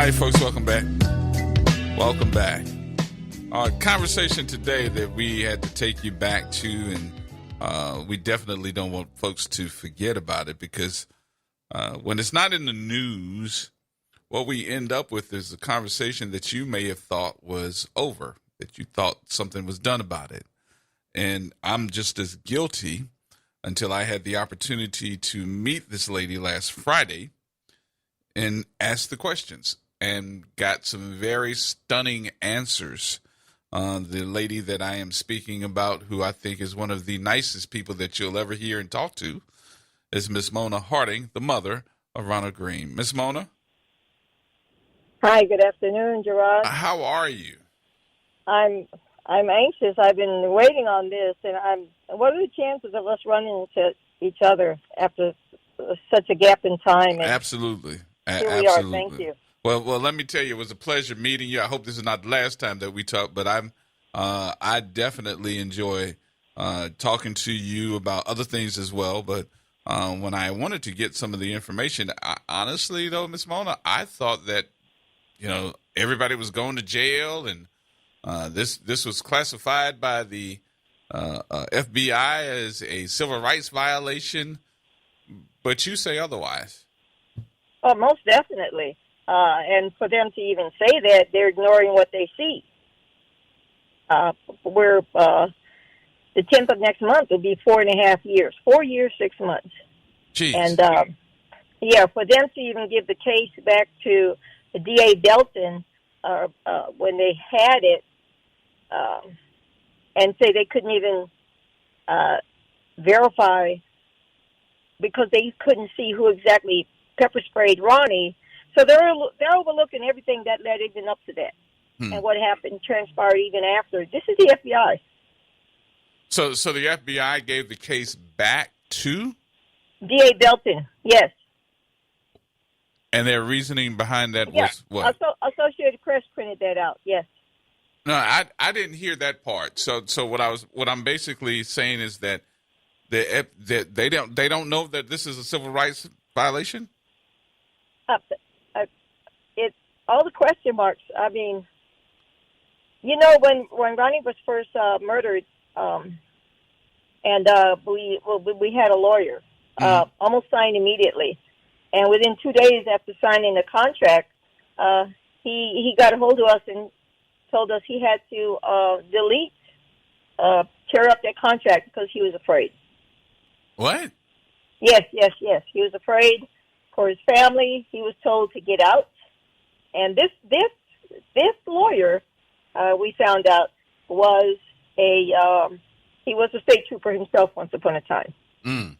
right, folks, welcome back. Welcome back. Our conversation today that we had to take you back to, and we definitely don't want folks to forget about it because when it's not in the news, what we end up with is a conversation that you may have thought was over, that you thought something was done about it. And I'm just as guilty until I had the opportunity to meet this lady last Friday and ask the questions and got some very stunning answers. The lady that I am speaking about, who I think is one of the nicest people that you'll ever hear and talk to, is Miss Mona Hardin, the mother of Ronald Green. Miss Mona? Hi, good afternoon, Gerard. How are you? I'm anxious. I've been waiting on this, and what are the chances of us running into each other after such a gap in time? And Absolutely. Here we are. Thank you. Well, let me tell you, it was a pleasure meeting you. I hope this is not the last time that we talk, but I definitely enjoy talking to you about other things as well. But when I wanted to get some of the information, honestly, though, Miss Mona, I thought that everybody was going to jail, and this was classified by the FBI as a civil rights violation. But you say otherwise. Oh, most definitely. And for them to even say that, they're ignoring what they see. We're the 10th of next month will be 4.5 years. 4 years, 6 months. Jeez. And, for them to even give the case back to the DA Belton when they had it and say they couldn't even verify because they couldn't see who exactly pepper sprayed Ronnie. So they're overlooking everything that led even up to that, and what happened transpired even after. This is the FBI. So the FBI gave the case back to DA Belton, yes. And their reasoning behind that was what? Associated Press printed that out. Yes. No, I didn't hear that part. So what I'm basically saying is that they don't know that this is a civil rights violation. It's all the question marks. I mean, when Ronnie was first murdered, and we had a lawyer, almost signed immediately, and within 2 days after signing the contract, he got a hold of us and told us he had to tear up that contract because he was afraid. What? Yes. He was afraid for his family. He was told to get out. And this lawyer, we found out, was he was a state trooper himself once upon a time. Him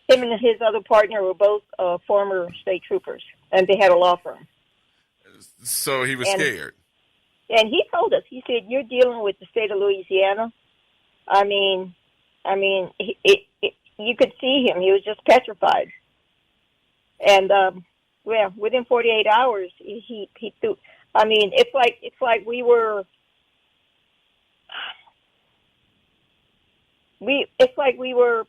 and his other partner were both former state troopers, and they had a law firm. So he was scared. And he told us, he said, "You're dealing with the state of Louisiana." I mean, you could see him; he was just petrified. And within 48 hours, he threw. I mean, it's like we were. It's like we were.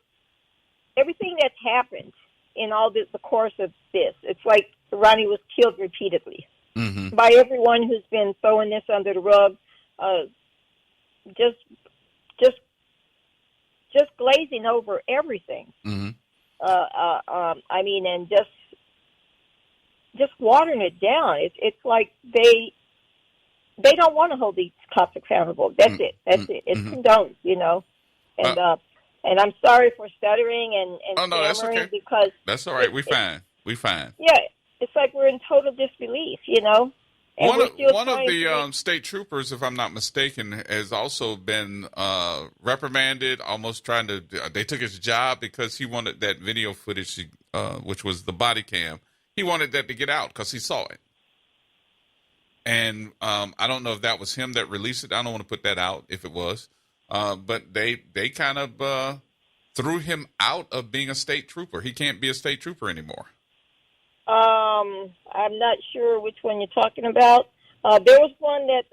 Everything that's happened in all the course of this, it's like Ronnie was killed repeatedly by everyone who's been throwing this under the rug, just glazing over everything. I mean, and just watering it down. It's like they don't want to hold these cops accountable. That's it. It's condoned, And I'm sorry for stuttering and no, that's okay. Because that's all right. We fine. Yeah, it's like we're in total disbelief, And one of the state troopers, if I'm not mistaken, has also been reprimanded. Almost trying to. They took his job because he wanted that video footage, which was the body cam. He wanted that to get out because he saw it. And I don't know if that was him that released it. I don't want to put that out if it was. But they kind of threw him out of being a state trooper. He can't be a state trooper anymore. I'm not sure which one you're talking about. There was one that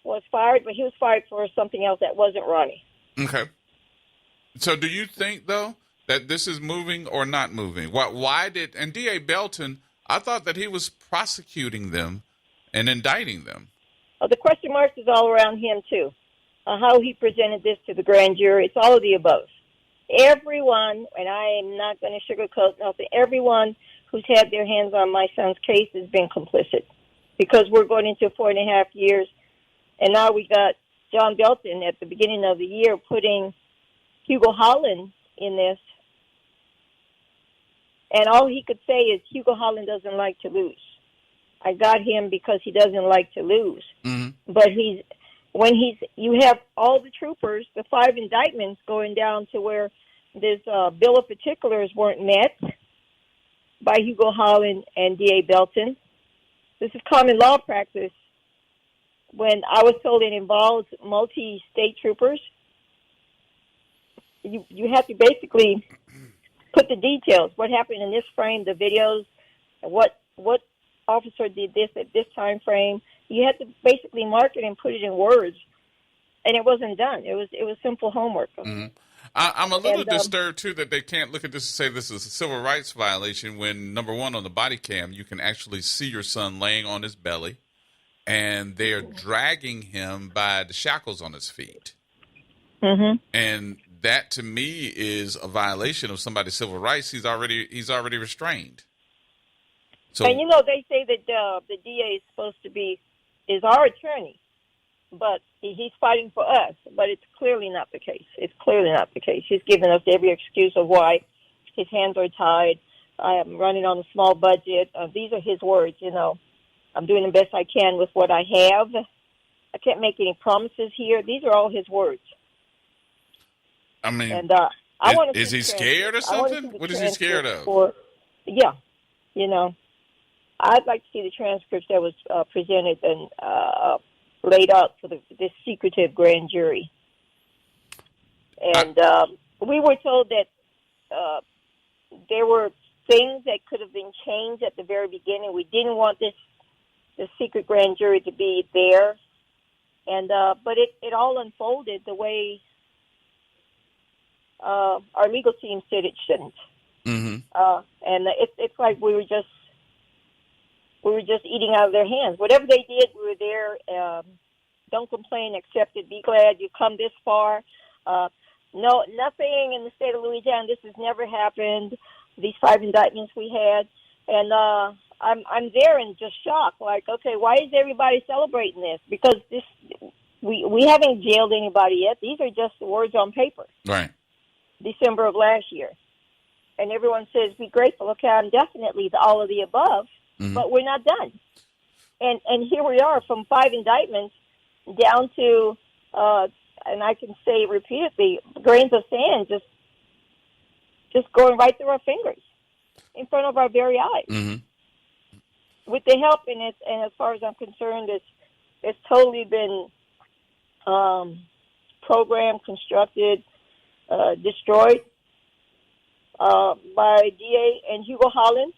was fired, but he was fired for something else that wasn't Ronnie. Okay. So do you think, though, that this is moving or not moving? Why did, and D.A. Belton, I thought that he was prosecuting them and indicting them. The question marks is all around him, too. How he presented this to the grand jury, it's all of the above. Everyone, and I am not going to sugarcoat nothing, everyone who's had their hands on my son's case has been complicit, because we're going into 4.5 years, and now we got John Belton at the beginning of the year putting Hugo Holland in this, and all he could say is Hugo Holland doesn't like to lose. I got him because he doesn't like to lose. Mm-hmm. But you have all the troopers, the 5 indictments going down to where this bill of particulars weren't met by Hugo Holland and D.A. Belton. This is common law practice. When I was told it involves multi-state troopers, you have to basically put the details. What happened in this frame, the videos, what officer did this at this time frame. You had to basically mark it and put it in words, and it wasn't done. It was simple homework. Mm-hmm. I'm a little disturbed too that they can't look at this and say this is a civil rights violation when, number one, on the body cam you can actually see your son laying on his belly, and they are dragging him by the shackles on his feet. Mm-hmm. And that to me is a violation of somebody's civil rights. He's already restrained. So, and they say that the DA is our attorney, but he's fighting for us. But it's clearly not the case. It's clearly not the case. He's given us every excuse of why his hands are tied. I am running on a small budget. These are his words. I'm doing the best I can with what I have. I can't make any promises here. These are all his words. I mean, and is he scared or something? What is he scared of? I'd like to see the transcripts that was presented and laid out for this secretive grand jury. And we were told that there were things that could have been changed at the very beginning. We didn't want the secret grand jury to be there, and but it all unfolded the way our legal team said it shouldn't. Mm-hmm. And it's like we were just eating out of their hands. Whatever they did, we were there. Don't complain, accept it, be glad you come this far. No, nothing in the state of Louisiana. This has never happened. These 5 indictments we had, and I'm there in just shock. Like, okay, why is everybody celebrating this? Because we haven't jailed anybody yet. These are just words on paper. Right. December of last year, and everyone says be grateful. Okay, I'm definitely all of the above. Mm-hmm. But we're not done. And here we are from 5 indictments down to, and I can say repeatedly, grains of sand just going right through our fingers in front of our very eyes. Mm-hmm. With the help, and as far as I'm concerned, it's totally been programmed, constructed, destroyed by DA and Hugo Holland,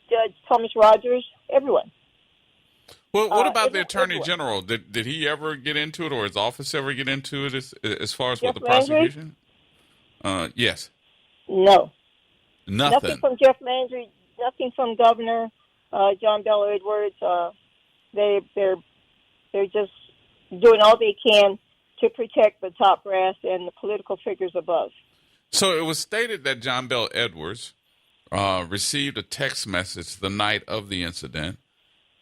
Judge Thomas Rogers, everyone. Well, what about the Attorney General? Did he ever get into it, or his office ever get into it as far as Jeff what the prosecution? Yes. No. Nothing from Jeff Landry. Nothing from Governor John Bel Edwards. They're just doing all they can to protect the top brass and the political figures above. So it was stated that John Bel Edwards received a text message the night of the incident,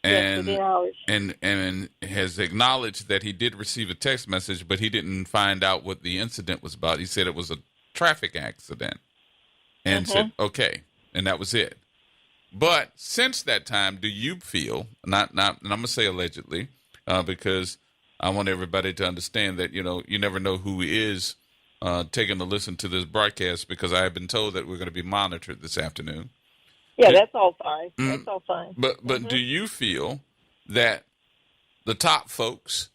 and has acknowledged that he did receive a text message, but he didn't find out what the incident was about. He said it was a traffic accident, and said okay, and that was it. But since that time, do you feel not? And I'm gonna say allegedly, because I want everybody to understand that you never know who is taking a listen to this broadcast, because I have been told that we're going to be monitored this afternoon. Yeah, that's all fine. That's all fine. But do you feel that the top folks,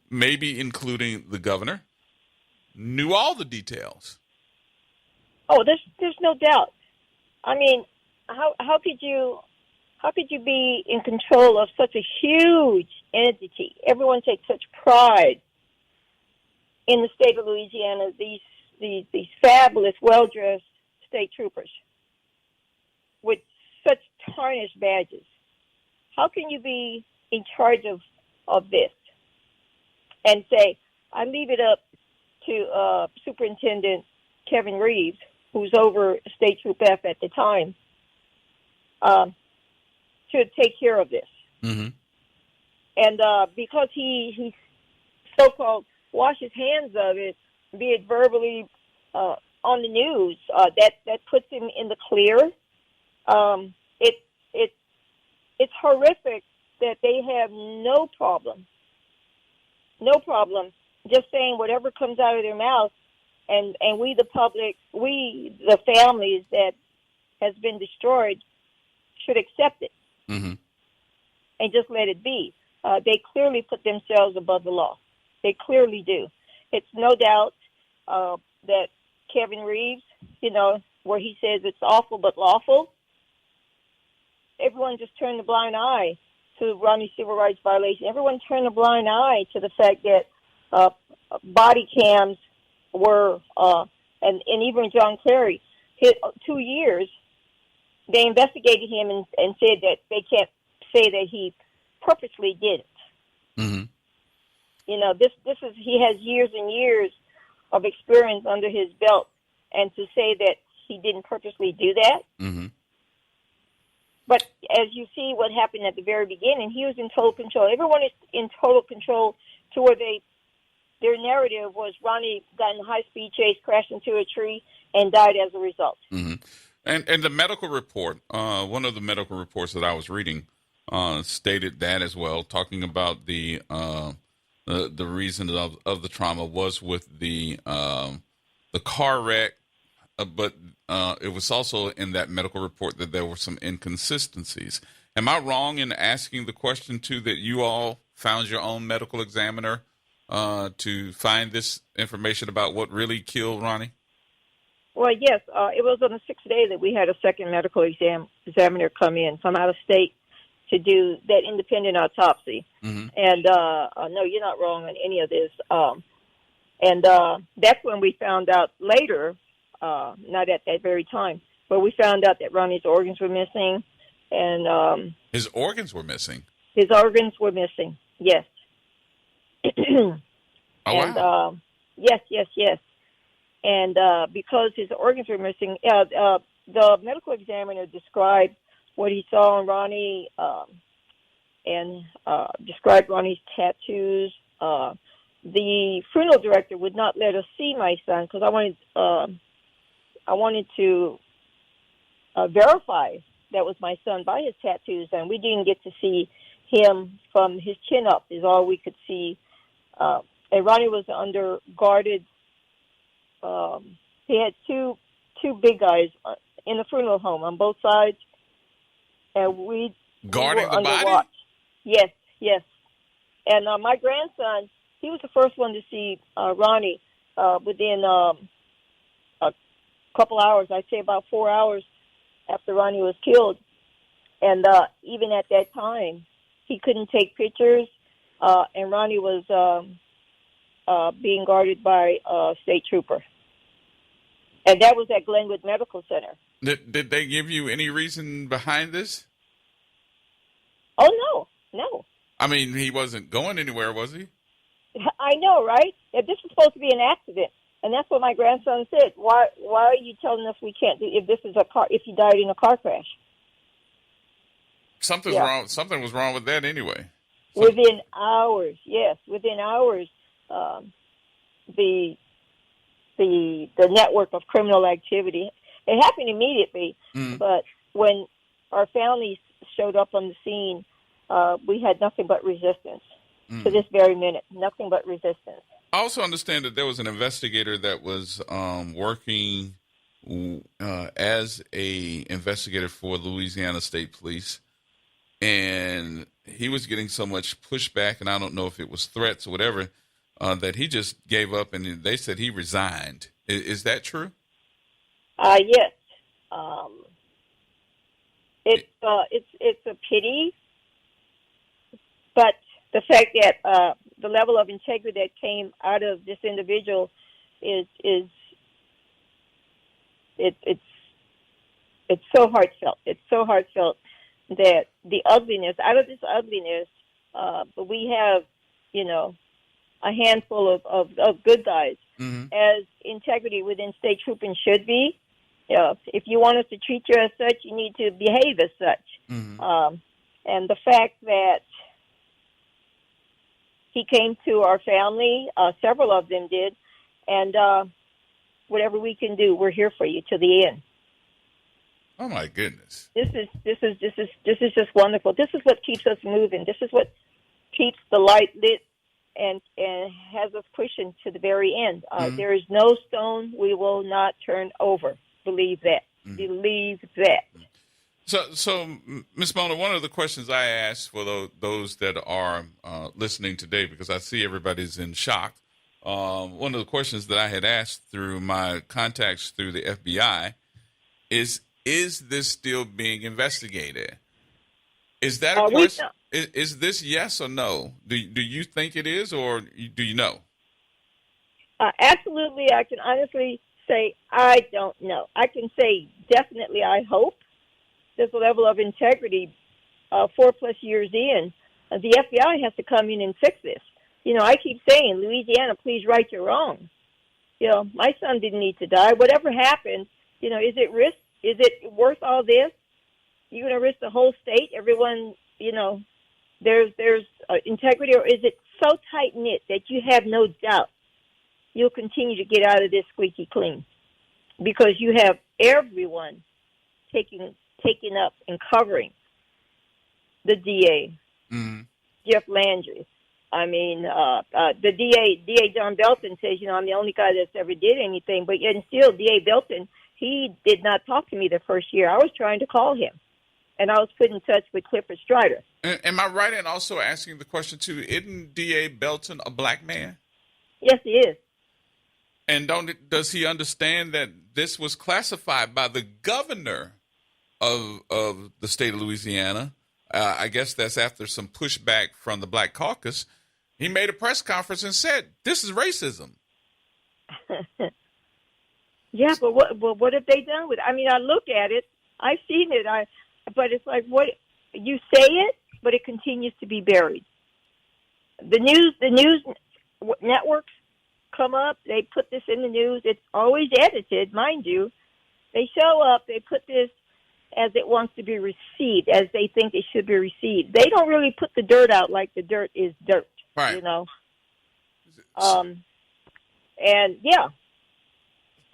maybe including the governor, knew all the details? Oh, there's no doubt. I mean, how could you be in control of such a huge entity? Everyone takes such pride in the state of Louisiana, these fabulous, well-dressed state troopers with such tarnished badges. How can you be in charge of this and say, I leave it up to Superintendent Kevin Reeves, who's over State Troop F at the time, to take care of this. Mm-hmm. And because he so-called wash his hands of it, be it verbally on the news, that puts him in the clear. It's horrific that they have no problem just saying whatever comes out of their mouth, and we the public, we the families that has been destroyed should accept it. Mm-hmm. And just let it be. They clearly put themselves above the law. They clearly do. It's no doubt that Kevin Reeves, where he says it's awful but lawful, everyone just turned a blind eye to Ronnie's civil rights violation. Everyone turned a blind eye to the fact that body cams were, and even John Clary, 2 years, they investigated him and said that they can't say that he purposely did it. Mm-hmm. This is, he has years and years of experience under his belt, and to say that he didn't purposely do that. Mm-hmm. But as you see what happened at the very beginning, he was in total control. Everyone is in total control to where their narrative was Ronnie got in a high-speed chase, crashed into a tree, and died as a result. Mm-hmm. And the medical report, one of the medical reports that I was reading stated that as well, talking about the reason of the trauma was with the car wreck, but it was also in that medical report that there were some inconsistencies. Am I wrong in asking the question too that you all found your own medical examiner to find this information about what really killed Ronnie? Well, yes, it was on the sixth day that we had a second medical examiner come in from out of state to do that independent autopsy. Mm-hmm. And no, you're not wrong on any of this. And that's when we found out later, not at that very time, but we found out that Ronnie's organs were missing. And his organs were missing? His organs were missing, yes. Oh, and, wow. Yes. And because his organs were missing, the medical examiner described what he saw on Ronnie and described Ronnie's tattoos. The funeral director would not let us see my son because I wanted to verify that was my son by his tattoos, and we didn't get to see him from his chin up is all we could see. And Ronnie was under guarded. He had two big guys in the funeral home on both sides, and we guarding were the body. Watch. Yes. And my grandson, he was the first one to see Ronnie within a couple hours. I'd say about 4 hours after Ronnie was killed, and even at that time, he couldn't take pictures, and Ronnie was being guarded by a state trooper. And that was at Glenwood Medical Center. Did they give you any reason behind this? Oh, no. I mean, he wasn't going anywhere, was he? I know, right? This was supposed to be an accident. And that's what my grandson said. Why are you telling us we can't do if he died in a car crash? Something's wrong. Something was wrong with that anyway. Within hours, yes. The network of criminal activity. It happened immediately, but when our families showed up on the scene, we had nothing but resistance. To this very minute, nothing but resistance. I also understand that there was an investigator that was working as a investigator for Louisiana State Police, and he was getting so much pushback, and I don't know if it was threats or whatever, that he just gave up, and they said he resigned. Is that true? Yes. It's a pity, but the fact that the level of integrity that came out of this individual it's so heartfelt. It's so heartfelt. that the ugliness, out of this ugliness, but we have, a handful of good guys, as integrity within state trooping should be. If you want us to treat you as such, you need to behave as such. And the fact that he came to our family, several of them did, and whatever we can do, we're here for you to the end. Oh my goodness! This is just wonderful. This is what keeps us moving. This is what keeps the light lit and has us pushing to the very end. There is no stone we will not turn over. Believe that. Believe that. So, Ms. Mona, one of the questions I asked for those that are listening today, because I see everybody's in shock, one of the questions that I had asked through my contacts through the FBI is this still being investigated? Is that a question? Is this yes or no? Do you think it is, or do you know? Absolutely. I can honestly say I don't know. I can say definitely I hope. There's a level of integrity 4+ years in. The FBI has to come in and fix this. I keep saying, Louisiana, please right your wrong. My son didn't need to die. Whatever happened, is it risk? Is it worth all this? You're going to risk the whole state? Everyone, there's integrity, or is it so tight-knit that you have no doubt you'll continue to get out of this squeaky clean? Because you have everyone taking up and covering the DA, Jeff Landry. I mean, the DA John Belton says, I'm the only guy that's ever did anything, but yet still DA Belton, he did not talk to me the first year. I was trying to call him, and I was put in touch with Clifford Strider. Am I right in also asking the question, too, isn't DA Belton a black man? Yes, he is. And does he understand that this was classified by the governor of the state of Louisiana? I guess that's after some pushback from the Black Caucus. He made a press conference and said, this is racism. Yeah, but what have they done with it? I mean, I look at it. I've seen it. But it's like, what you say it, but it continues to be buried. The news networks come up. They put this in the news. It's always edited, mind you. They show up. They put this as it wants to be received, as they think it should be received. They don't really put the dirt out like the dirt is dirt, right. And yeah,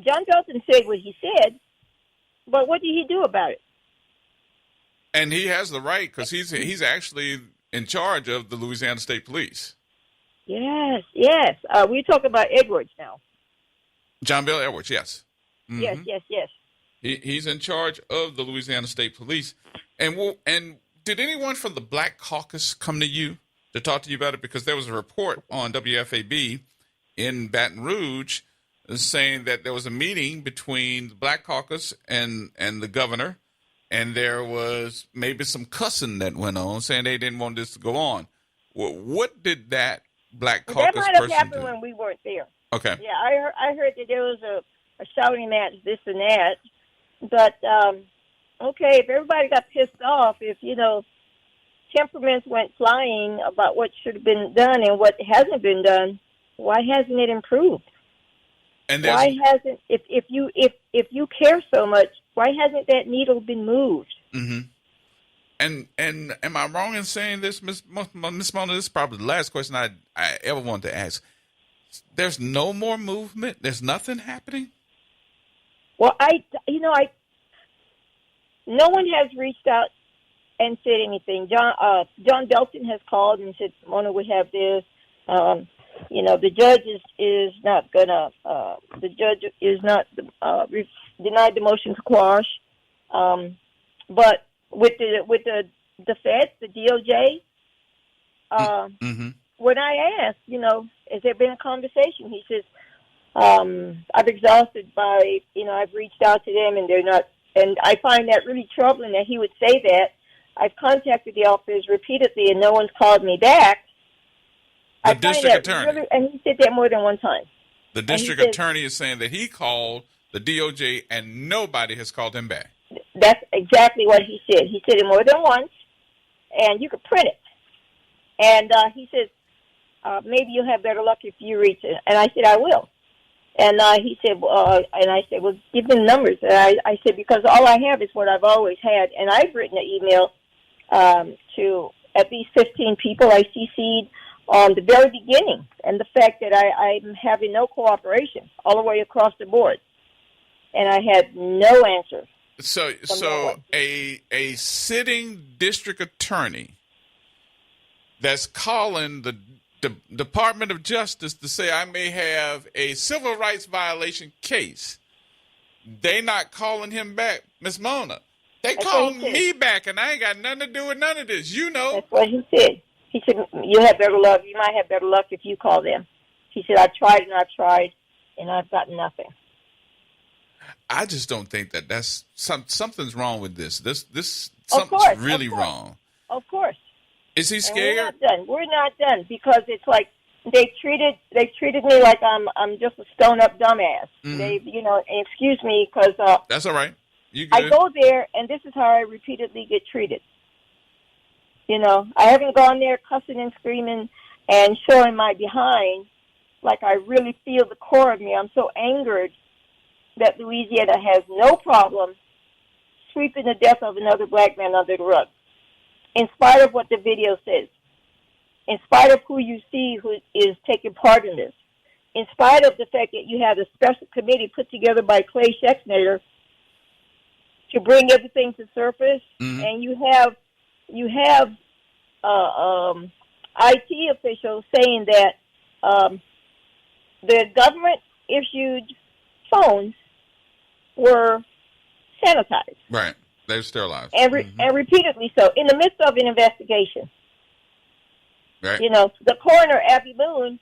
John Belton said what he said, but what did he do about it? And he has the right, because he's actually in charge of the Louisiana State Police. Yes. We're talking about Edwards now. John Bel Edwards, yes. Mm-hmm. Yes. He's in charge of the Louisiana State Police. And did anyone from the Black Caucus come to you to talk to you about it? Because there was a report on WFAB in Baton Rouge saying that there was a meeting between the Black Caucus and the governor, and there was maybe some cussing that went on, saying they didn't want this to go on. What did that Black Caucus person do? That might have happened when we weren't there. Okay. Yeah, I heard that there was a shouting match, this and that. But, okay, if everybody got pissed off, if, temperaments went flying about what should have been done and what hasn't been done, why hasn't it improved? And why hasn't, if you care so much, why hasn't that needle been moved? Mm-hmm. And am I wrong in saying this, Miss Mona? This is probably the last question I ever wanted to ask. There's no more movement? There's nothing happening? Well, no one has reached out and said anything. John Belton has called and said, Mona, we have this. The judge is not gonna. The judge is not denied the motion to quash. But with the feds, the DOJ, when I asked, has there been a conversation? He says, I've exhausted by, I've reached out to them and they're not, and I find that really troubling that he would say that. I've contacted the officers repeatedly and no one's called me back. The district attorney. Really, and he said that more than one time. The district attorney is saying that he called the DOJ and nobody has called him back. That's exactly what he said. He said it more than once, and you could print it. And he says, maybe you'll have better luck if you reach it. And I said, I will. And he said, and I said, well, give me the numbers. And I said, because all I have is what I've always had. And I've written an email to at least 15 people I CC'd on the very beginning, and the fact that I'm having no cooperation all the way across the board. And I had no answer. So a sitting district attorney that's calling the Department of Justice to say I may have a civil rights violation case, they not calling him back, Miss Mona. They called me back, and I ain't got nothing to do with none of this. You know. That's what he said. He said, you have better luck. You might have better luck if you call them. He said, I've tried, and I've gotten nothing. I just don't think that's something's wrong with this. This something's really wrong. Of course. Is he scared? We're not done because it's like they treated me like I'm just a stone up dumbass. Mm-hmm. They, and excuse me because that's all right. You good. I go there and this is how I repeatedly get treated. I haven't gone there cussing and screaming and showing my behind like I really feel the core of me. I'm so angered that Louisiana has no problem sweeping the death of another black man under the rug, in spite of what the video says, in spite of who you see who is taking part in this, in spite of the fact that you have a special committee put together by Clay Schexnayder to bring everything to surface, mm-hmm. and you have IT officials saying that the government-issued phones were sanitized. Right. They're sterilized. And repeatedly so, in the midst of an investigation. Right. The coroner, Abby Boone,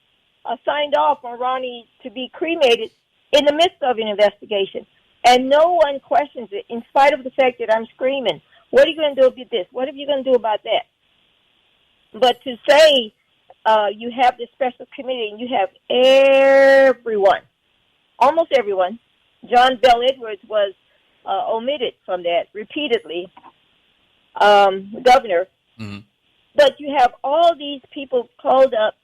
signed off on Ronnie to be cremated in the midst of an investigation. And no one questions it, in spite of the fact that I'm screaming, what are you going to do about this? What are you going to do about that? But to say you have this special committee and you have everyone, almost everyone, John Bell Edwards was omitted from that repeatedly, governor. Mm-hmm. But you have all these people called up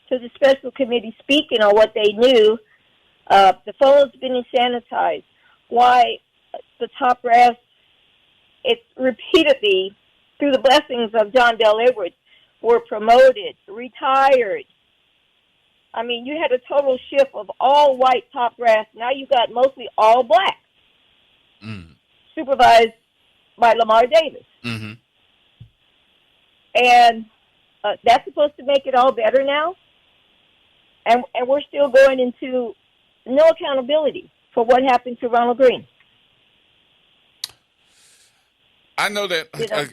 to the special committee speaking on what they knew. The phones being sanitized. Why the top brass, it's repeatedly, through the blessings of John Bell Edwards, were promoted, retired. I mean, you had a total shift of all white top brass. Now you got mostly all black, supervised by Lamar Davis. Mm-hmm. And that's supposed to make it all better now. And we're still going into no accountability for what happened to Ronald Green. I know that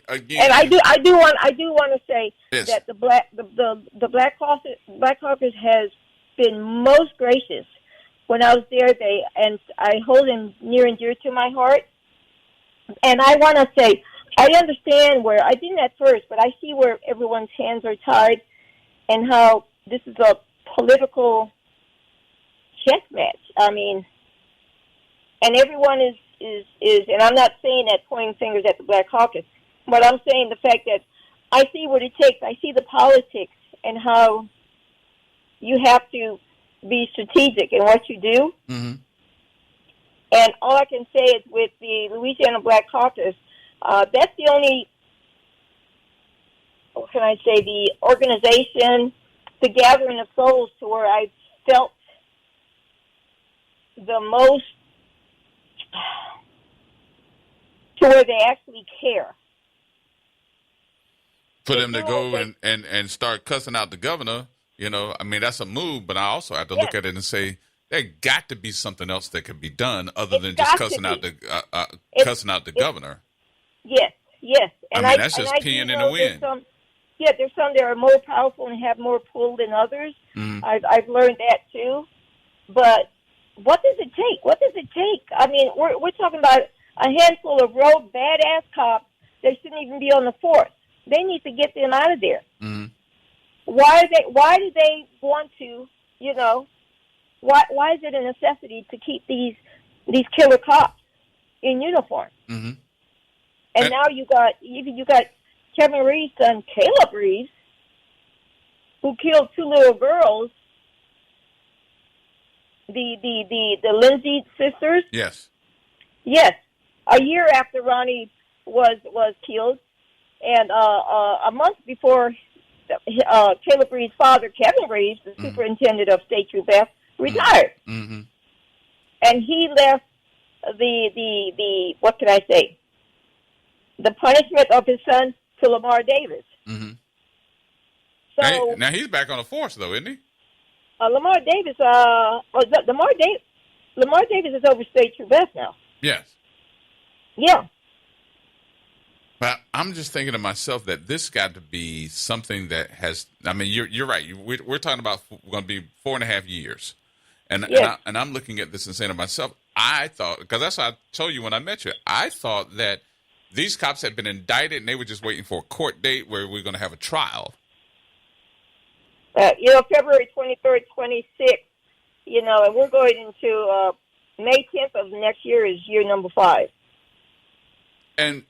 again. And I do want to say yes. that the Black Caucus has been most gracious. When I was there, I hold him near and dear to my heart. And I want to say, I understand where I didn't at first, but I see where everyone's hands are tied, and how this is a political chess match. I mean, and everyone is, and I'm not saying that pointing fingers at the Black Caucus, but I'm saying the fact that I see what it takes. I see the politics and how you have to be strategic in what you do. Mm-hmm. And all I can say is with the Louisiana Black Caucus, that's the only, what can I say, the organization, the gathering of souls to where I felt the most, to where they actually care. For them to go and start cussing out the governor, I mean, that's a move, but I also have to look at it and say, there got to be something else that could be done other than just cussing out the governor. Yes. And I mean, that's just peeing in the wind. There's some that are more powerful and have more pull than others. Mm-hmm. I've learned that too. But what does it take? What does it take? I mean, we're talking about a handful of rogue badass cops that shouldn't even be on the force. They need to get them out of there. Mm-hmm. Why do they want to? Why is it a necessity to keep these killer cops in uniform? Mm-hmm. And now you got Kevin Reeves' son, Caleb Reeves, who killed two little girls, the Lindsay sisters. Yes. Yes, a year after Ronnie was killed, and a month before Caleb Reeves' father, Kevin Reeves, the superintendent of State Troop F, retired, mm-hmm. and he left the what can I say? The punishment of his son to Lamar Davis. Mm-hmm. So now he's back on the force, though, isn't he? Lamar Davis. Lamar Davis is over State Troop F now. Yes. Yeah. But I'm just thinking to myself that this got to be something that has. I mean, you're right. We're talking about going to be 4.5 years, and I'm looking at this and saying to myself, I thought, because that's what I told you when I met you, I thought that these cops had been indicted and they were just waiting for a court date where we're going to have a trial. February 23rd, 26th, and we're going into May 10th of next year is year number 5. And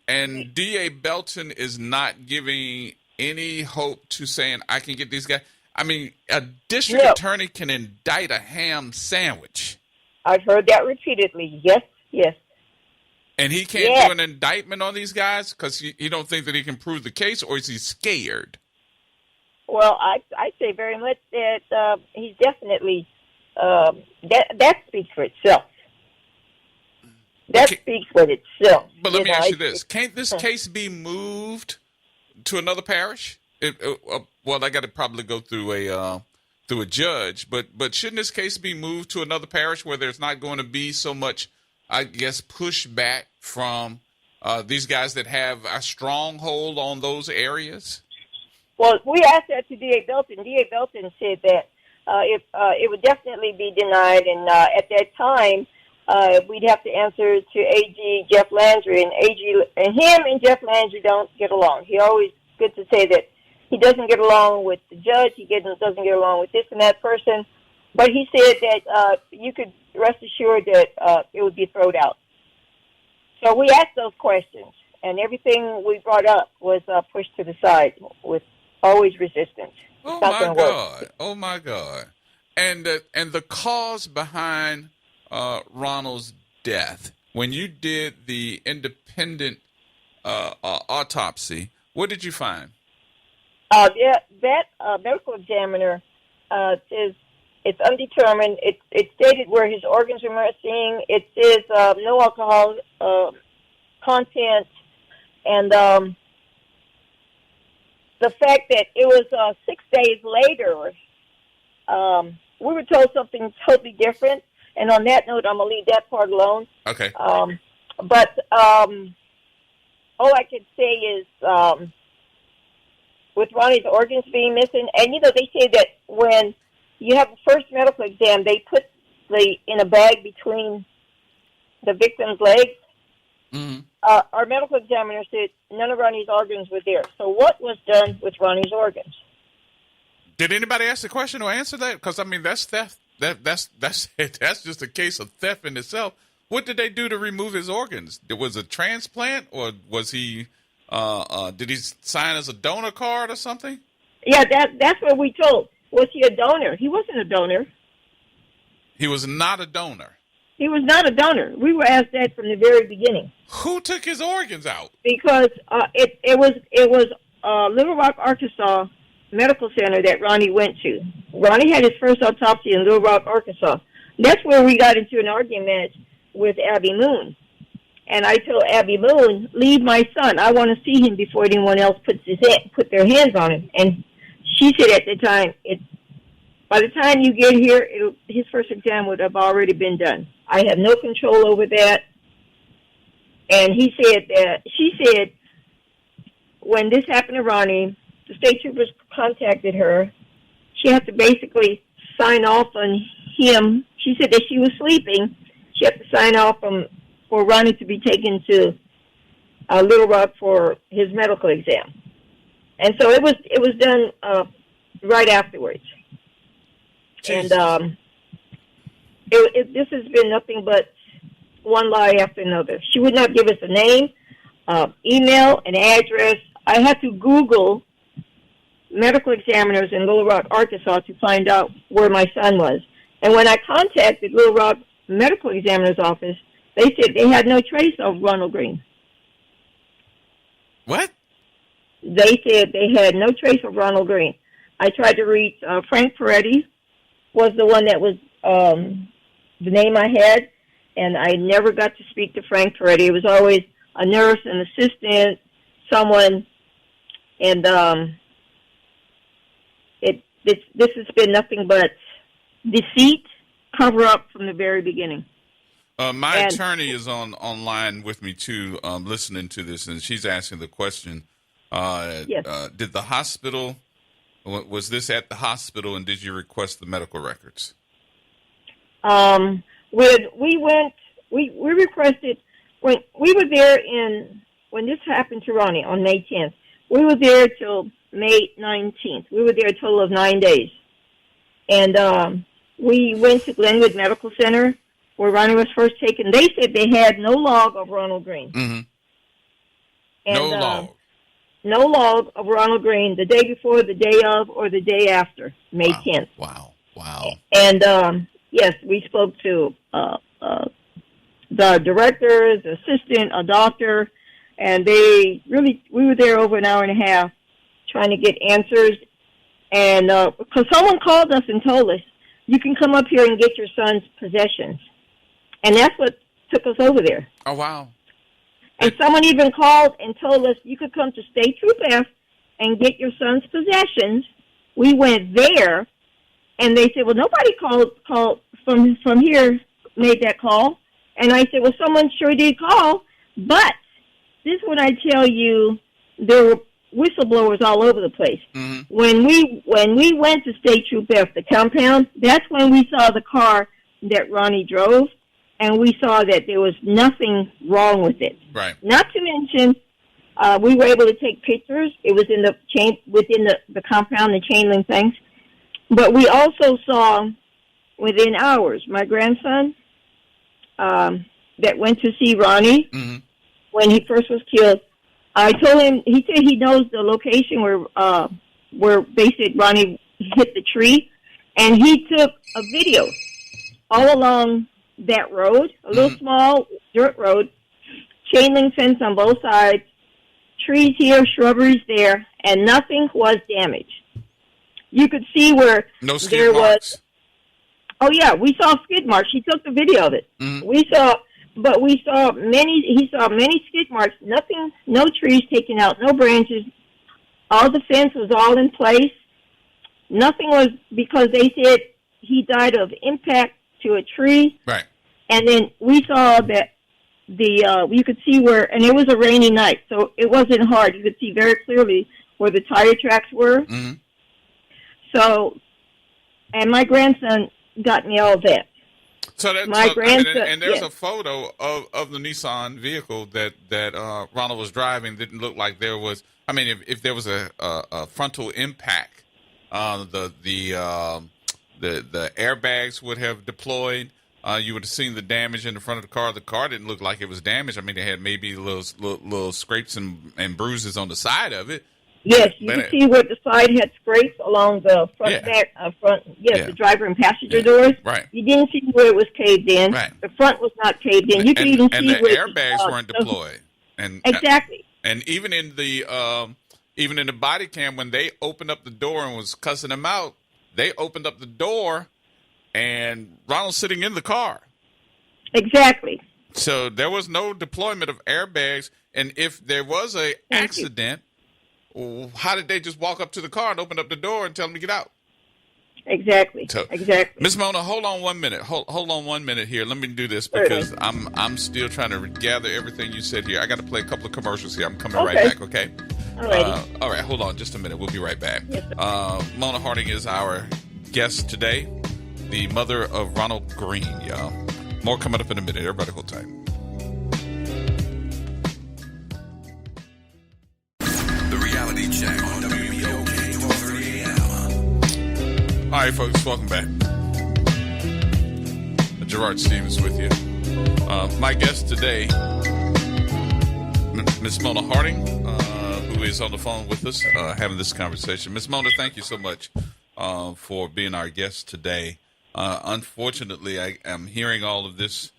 D.A. Belton is not giving any hope to saying, I can get these guys. I mean, a district attorney can indict a ham sandwich. I've heard that repeatedly. Yes, yes. And he can't do an indictment on these guys because he don't think that he can prove the case, or is he scared? Well, I'd say very much that he's definitely that speaks for itself. That speaks for itself. But let me ask you this: can't this case be moved to another parish? Well, I got to probably go through a judge, but shouldn't this case be moved to another parish where there's not going to be so much, I guess, pushback from these guys that have a stronghold on those areas? Well, we asked that to D.A. Belton. D.A. Belton said that it would definitely be denied, and at that time, we'd have to answer to A.G. Jeff Landry, and him and Jeff Landry don't get along. He always good to say that he doesn't get along with the judge. He doesn't get along with this and that person. But he said that you could rest assured that it would be thrown out. So we asked those questions, and everything we brought up was pushed to the side with always resistance. Oh my God! Oh my God! And the cause behind Ronald's death, when you did the independent autopsy, what did you find? That medical examiner says it's undetermined. It stated where his organs were missing. It says no alcohol content, and the fact that it was 6 days later, we were told something totally different. And on that note, I'm going to leave that part alone. Okay. But all I can say is with Ronnie's organs being missing, and, they say that when you have a first medical exam, they put in a bag between the victim's legs. Mm-hmm. Our medical examiner said none of Ronnie's organs were there. So what was done with Ronnie's organs? Did anybody ask the question or answer that? Because, I mean, that's theft. That's just a case of theft in itself. What did they do to remove his organs? It was a transplant, or was he? Did he sign as a donor card or something? Yeah, that's what we told. Was he a donor? He wasn't a donor. He was not a donor. He was not a donor. We were asked that from the very beginning. Who took his organs out? Because it was Little Rock, Arkansas Medical Center that Ronnie went to. Ronnie had his first autopsy in Little Rock, Arkansas. That's where we got into an argument with Abby Moon. And I told Abby Moon, leave my son. I want to see him before anyone else put their hands on him. And she said at the time, by the time you get here, his first exam would have already been done. I have no control over that. And she said, when this happened to Ronnie, the state troopers contacted her. She had to basically sign off on him. She said that she was sleeping. She had to sign off for Ronnie to be taken to Little Rock for his medical exam. And so it was done right afterwards. Jesus. And this has been nothing but one lie after another. She would not give us a name. email and address. I had to Google medical examiners in Little Rock, Arkansas to find out where my son was. And when I contacted Little Rock Medical Examiner's office, they said they had no trace of Ronald Green. What? They said they had no trace of Ronald Green. I tried to reach Frank Peretti, was the one that was the name I had, and I never got to speak to Frank Peretti. It was always a nurse, an assistant, someone, and this has been nothing but deceit, cover up from the very beginning. My attorney is online with me too, listening to this, and she's asking the question: yes. Did the hospital? Was this at the hospital, and did you request the medical records? When we went, we requested when we were there when this happened to Ronnie on May 10th. We were there till May 19th. We were there a total of 9 days, and we went to Glenwood Medical Center where Ronnie was first taken. They said they had no log of Ronald Green. Mm-hmm. And, no log. No log of Ronald Green the day before, the day of, or the day after, May 10th. Wow. And, yes, we spoke to the director, the assistant, a doctor, and we were there over an hour and a half trying to get answers. And because someone called us and told us, you can come up here and get your son's possessions. And that's what took us over there. Oh, wow. And someone even called and told us you could come to State Troop F and get your son's possessions. We went there, and they said, well, nobody called from here, made that call. And I said, well, someone sure did call, but this is what I tell you, there were whistleblowers all over the place. Mm-hmm. When we went to State Troop F, the compound, that's when we saw the car that Ronnie drove. And we saw that there was nothing wrong with it. Right. Not to mention, we were able to take pictures. It was in the within the compound, the chain link things. But we also saw, within hours, my grandson that went to see Ronnie mm-hmm. when he first was killed. I told him, he said he knows the location where they said Ronnie hit the tree, and he took a video all along that road, a little mm-hmm. small dirt road, chain link fence on both sides, trees here, shrubberies there, and nothing was damaged. You could see where no skid marks. Oh yeah, we saw skid marks. He took the video of it. Mm-hmm. He saw many skid marks. Nothing, no trees taken out, no branches. All the fence was all in place. Nothing was, because they said he died of impact to a tree. Right. And then we saw that you could see where, and it was a rainy night, so it wasn't hard. You could see very clearly where the tire tracks were. Mm-hmm. So, and my grandson got me all that. So that grandson, and there's yes. a photo of the Nissan vehicle that Ronald was driving. Didn't look like there was. I mean, if there was a frontal impact, the airbags would have deployed. You would have seen the damage in the front of the car. The car didn't look like it was damaged. I mean, it had maybe little scrapes and bruises on the side of it. Yes, you could see where the side had scrapes along the front, the driver and passenger doors. Right. You didn't see where it was caved in. Right. The front was not caved in. You could even see the where airbags weren't deployed. And exactly. And even in the body cam, when they opened up the door and was cussing him out, they opened up the door, and Ronald's sitting in the car. Exactly. So there was no deployment of airbags, and if there was a accident, how did they just walk up to the car and open up the door and tell him to get out? Exactly. So, exactly. Miss Mona, hold on 1 minute. Hold on 1 minute here. Let me do this because I'm still trying to gather everything you said here. I got to play a couple of commercials here. I'm coming right back. Okay. All right. Hold on just a minute. We'll be right back. Yes, Mona Hardin is our guest today, the mother of Ronald Green. Y'all. More coming up in a minute. Everybody hold tight. The Reality Check on WBOK 1230 AM. All right, folks, welcome back. Gerard Stevens with you. My guest today, Miss Mona Hardin, who is on the phone with us, having this conversation. Miss Mona, thank you so much for being our guest today. Unfortunately, I am hearing all of this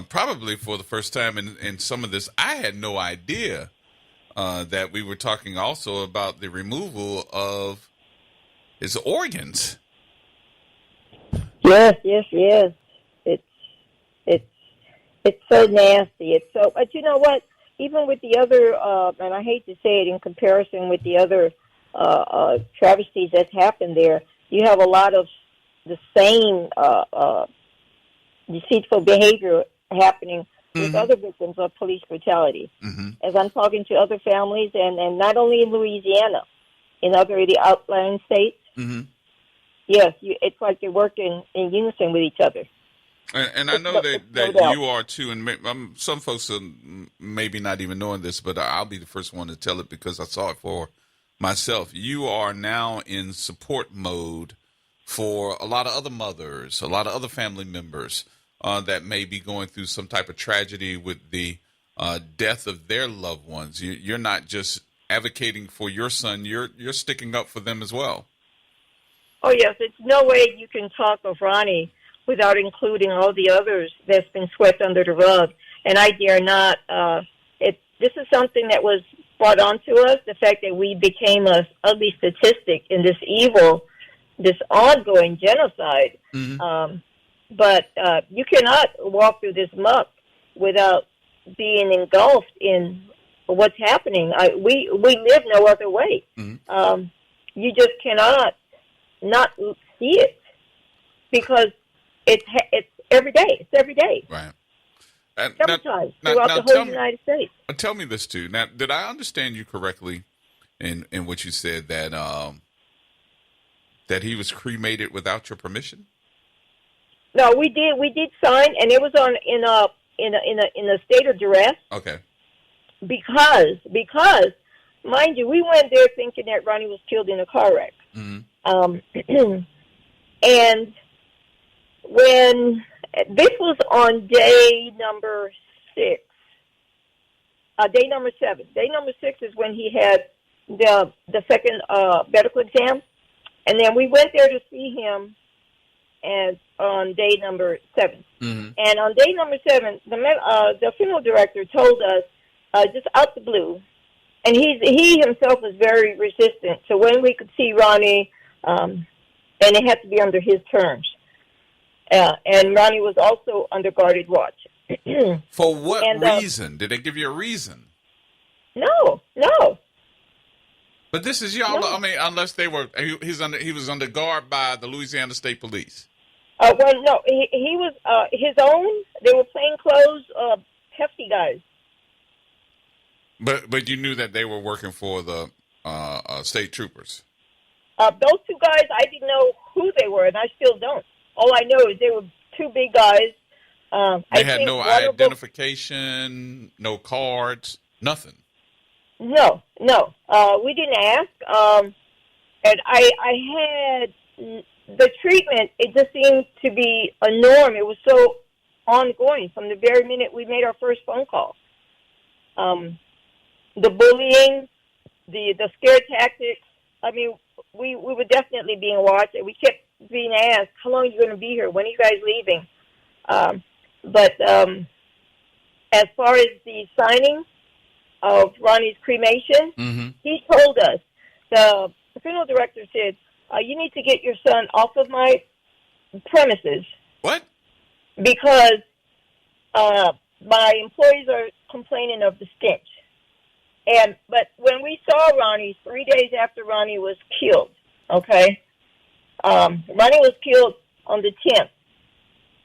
probably for the first time, and some of this I had no idea that we were talking also about the removal of his organs. Yes. It's so nasty. It's so, but you know what? Even with the other, and I hate to say it in comparison with the other travesties that's happened there, you have a lot of the same deceitful behavior happening with other victims of police brutality. As I'm talking to other families, and not only in Louisiana, in other of the outlying states, yes, it's like they work in unison with each other. And I know that you are too, and some folks are maybe not even knowing this, but I'll be the first one to tell it because I saw it for myself. You are now in support mode for a lot of other mothers, a lot of other family members that may be going through some type of tragedy with the death of their loved ones. You're not just advocating for your son; you're sticking up for them as well. Oh yes, it's no way you can talk of Ronnie without including all the others that's been swept under the rug. And I dare not. This is something that was brought onto us, the fact that we became a ugly statistic in this evil, this ongoing genocide. But you cannot walk through this muck without being engulfed in what's happening. We live no other way. You just cannot not see it because it's every day. It's every day. Right. Several times throughout the whole United States. Tell me this too. Now, did I understand you correctly in what you said that that he was cremated without your permission? No, we did sign, and it was in a state of duress. Okay. Because mind you, we went there thinking that Ronnie was killed in a car wreck. And when this was on day number 6, day number 7. Day number 6 is when he had the second medical exam, and then we went there to see him, and on day number 7. And on day number 7, the funeral director told us just out the blue, and he himself was very resistant. So when we could see Ronnie, and it had to be under his terms. And Ronnie was also under guarded watch. For what reason? Did they give you a reason? No. But this is y'all. No. I mean, unless he was under guard by the Louisiana State Police. Well, no, he was his own. They were plainclothes, hefty guys. But you knew that they were working for the state troopers. Those two guys, I didn't know who they were, and I still don't. All I know is they were two big guys. They had no identification, no cards, nothing. No. We didn't ask. And I had the treatment. It just seemed to be a norm. It was so ongoing from the very minute we made our first phone call. The bullying, the scare tactics. I mean, we were definitely being watched, and we kept being asked, how long are you going to be here? When are you guys leaving? But as far as the signing of Ronnie's cremation, he told us, the funeral director said, you need to get your son off of my premises. What? Because my employees are complaining of the stench. But when we saw Ronnie 3 days after Ronnie was killed, okay, Ronnie was killed on the 10th.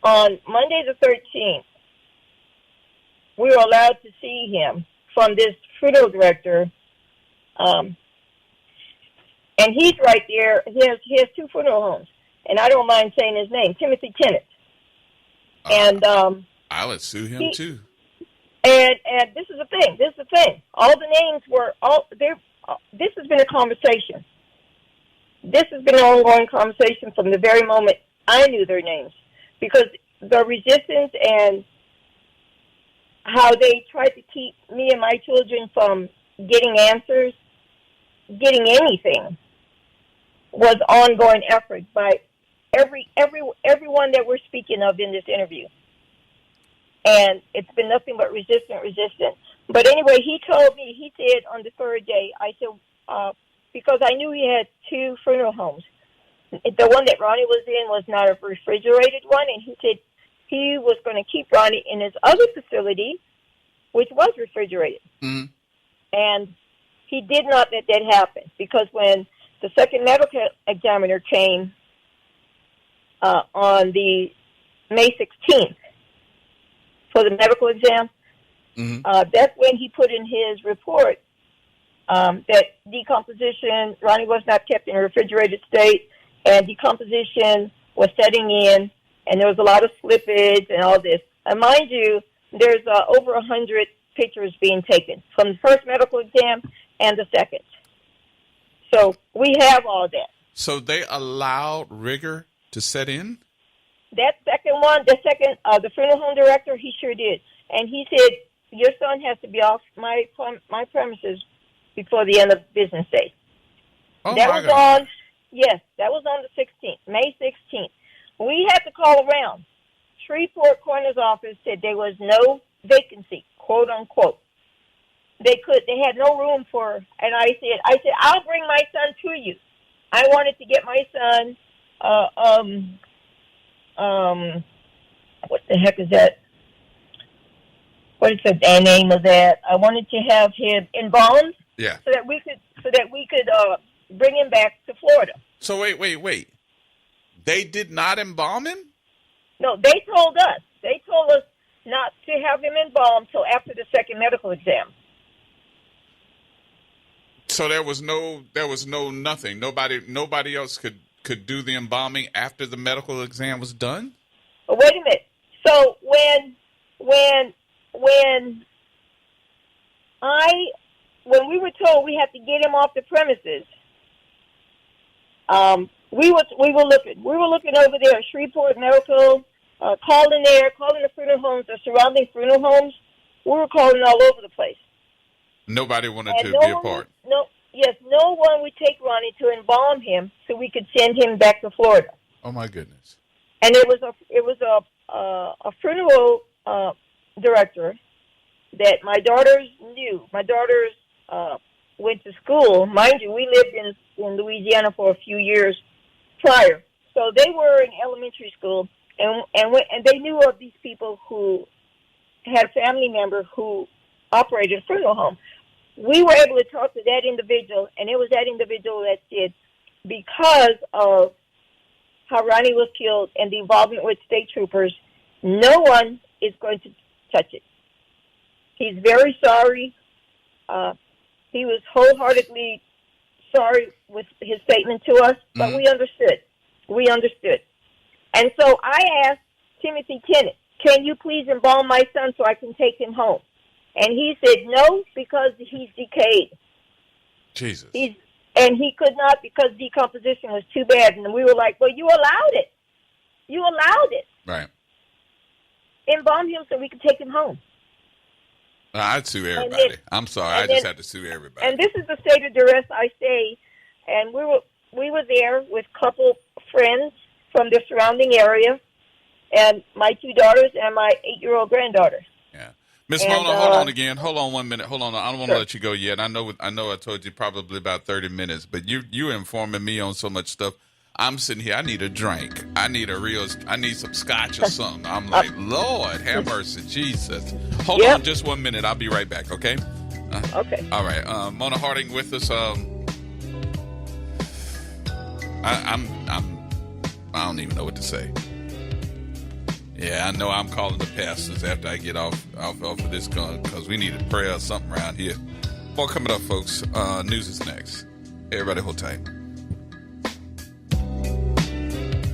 On Monday the 13th, we were allowed to see him from this funeral director, and he's right there. He has two funeral homes, and I don't mind saying his name, Timothy Tennant. And I would sue him too. And this is the thing. All the names were there. This has been a conversation. This has been an ongoing conversation from the very moment I knew their names, because the resistance and how they tried to keep me and my children from getting answers, getting anything, was ongoing effort by everyone that we're speaking of in this interview. And it's been nothing but resistant. But anyway, he told me, he said on the third day, I said, because I knew he had 2 funeral homes. The one that Ronnie was in was not a refrigerated one, and he said he was going to keep Ronnie in his other facility, which was refrigerated. Mm-hmm. And he did not let that happen, because when the second medical examiner came on the May 16th for the medical exam, that's when he put in his report that decomposition, Ronnie was not kept in a refrigerated state, and decomposition was setting in, and there was a lot of slippage and all this. And mind you, there's over 100 pictures being taken from the first medical exam and the second. So we have all that. So they allowed rigor to set in? That second one, the funeral home director, he sure did. And he said, your son has to be off my premises before the end of business day. Oh, that was God. That was on the 16th, May 16th. We had to call around. Shreveport Coroner's office said there was no vacancy, quote unquote. They had no room for, and I said, I'll bring my son to you. I wanted to get my son, what the heck is that? What is the name of that? I wanted to have him embalmed. Yeah. So that we could bring him back to Florida. So wait. They did not embalm him? No, they told us. They told us not to have him embalmed till after the second medical exam. So there was no nothing. Nobody else could do the embalming after the medical exam was done? But wait a minute. So when we were told we had to get him off the premises, we were looking over there at Shreveport Medical, calling the funeral homes, the surrounding funeral homes. We were calling all over the place. Nobody wanted to be a part. No one would take Ronnie to embalm him so we could send him back to Florida. Oh my goodness! And it was a funeral director that my daughters knew. My daughters went to school. Mind you, we lived in Louisiana for a few years prior, so they were in elementary school, and they knew of these people who had a family member who operated a funeral home. We were able to talk to that individual, and it was that individual that said, because of how Ronnie was killed and the involvement with state troopers, no one is going to touch it. He's very sorry. He was wholeheartedly sorry with his statement to us, but we understood. We understood. And so I asked Timothy Tennant, can you please embalm my son so I can take him home? And he said no, because he's decayed. Jesus. And he could not, because decomposition was too bad. And we were like, well, you allowed it. You allowed it. Right. Embalm him so we could take him home. I'd sue everybody. I'm sorry. I just had to sue everybody. And this is the state of duress I say. And we were there with a couple friends from the surrounding area, and my 2 daughters and my 8-year-old granddaughter. Yeah. Miss Mona, hold on again. Hold on 1 minute. Hold on. I don't want to let you go yet. I know I told you probably about 30 minutes, but you informing me on so much stuff. I'm sitting here. I need a drink. I need some scotch or something. I'm like, Lord, have mercy, Jesus. Hold on just 1 minute. I'll be right back, okay? Okay. All right. Mona Hardin with us. I don't even know what to say. Yeah, I know I'm calling the pastors after I get off of this gun, because we need a prayer or something around here. More coming up, folks. News is next. Everybody hold tight.